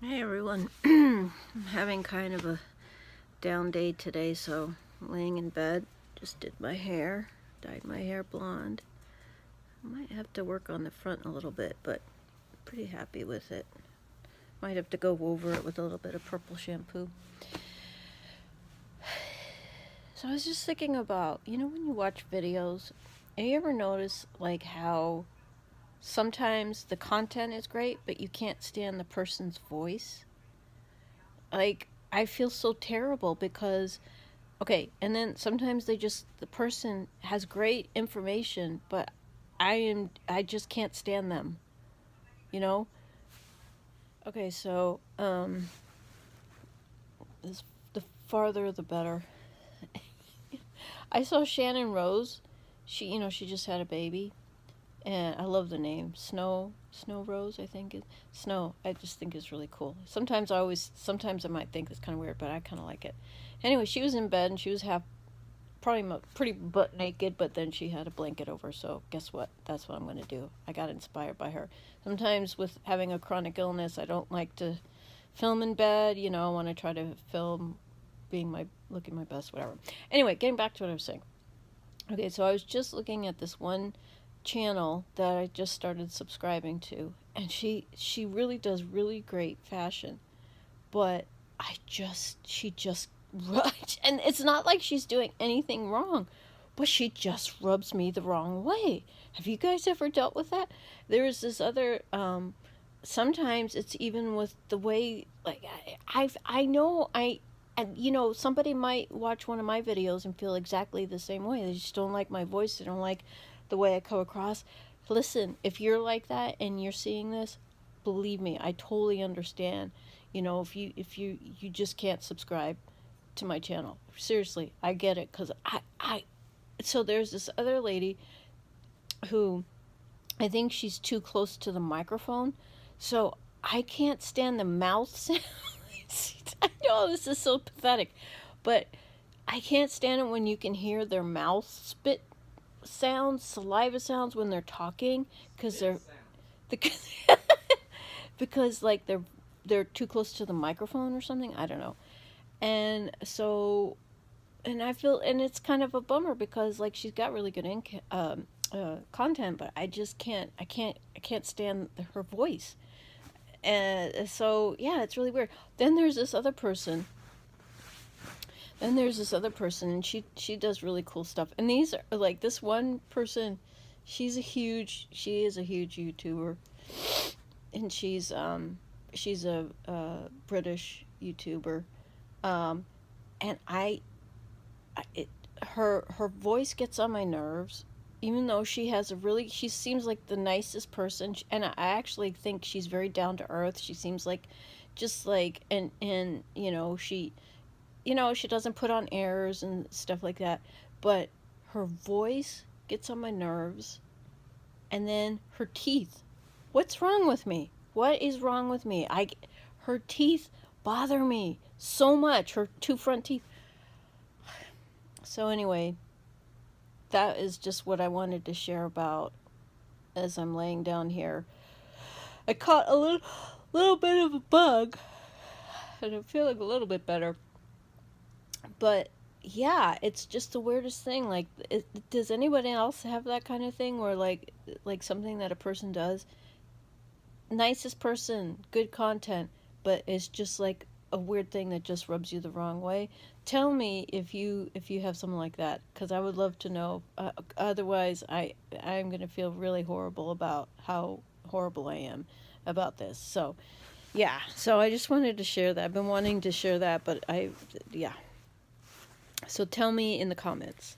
Hey everyone, I'm having kind of a down day today, so I'm laying in bed, just did my hair, dyed my hair blonde. I might have to work on the front a little bit, but I'm pretty happy with it. Might have to go over it with a little bit of purple shampoo. So I was just thinking about, when you watch videos, have you ever notice like how sometimes the content is great, but you can't stand the person's voice? Like, I feel so terrible because, okay, and then sometimes the person has great information, but I just can't stand them, you know? Okay, so, this, the farther the better. I saw Shannon Rose. She just had a baby, and I love the name Snow Rose. I think Snow. I just think is really cool. Sometimes I might think it's kind of weird, but I kind of like it. Anyway, she was in bed and she was probably pretty butt naked, but then she had a blanket over. So guess what? That's what I'm going to do. I got inspired by her. Sometimes with having a chronic illness, I don't like to film in bed. I want to try to film looking my best, whatever. Anyway, getting back to what I was saying. Okay, so I was just looking at this one channel that I just started subscribing to, and she really does really great fashion, but she just and it's not like she's doing anything wrong, but she just rubs me the wrong way. Have you guys ever dealt with that? There is this other sometimes it's even with the way, like, I know I and somebody might watch one of my videos and feel exactly the same way. They just don't like my voice, they don't like the way I come across. Listen, if you're like that and you're seeing this, believe me, I totally understand. If you just can't subscribe to my channel. Seriously, I get it, because I so there's this other lady who, I think she's too close to the microphone, so I can't stand the mouth sound. I know this is so pathetic, but I can't stand it when you can hear their mouth spit sounds, saliva sounds when they're talking, because because, because like they're too close to the microphone or something. I don't know. And so, and I feel, and it's kind of a bummer because like she's got really good content, but I can't stand her voice. And so yeah, it's really weird. Then there's this other person. And she does really cool stuff. And these are like this one person. She is a huge YouTuber, and she's a British YouTuber. Um, and her voice gets on my nerves, even though she seems like the nicest person, and I actually think she's very down to earth. She seems like, just like, and she doesn't put on airs and stuff like that, but her voice gets on my nerves. And then her teeth. What's wrong with me? What is wrong with me? Her teeth bother me so much. Her two front teeth. So anyway, that is just what I wanted to share about as I'm laying down here. I caught a little bit of a bug, and I'm feeling a little bit better. But yeah, it's just the weirdest thing. Like, does anybody else have that kind of thing where like something that a person does, nicest person, good content, but it's just like a weird thing that just rubs you the wrong way? Tell me if you have something like that, because I would love to know. Otherwise, I'm gonna feel really horrible about how horrible I am about this. So yeah, so I just wanted to share that. I've been wanting to share that, but yeah. So tell me in the comments.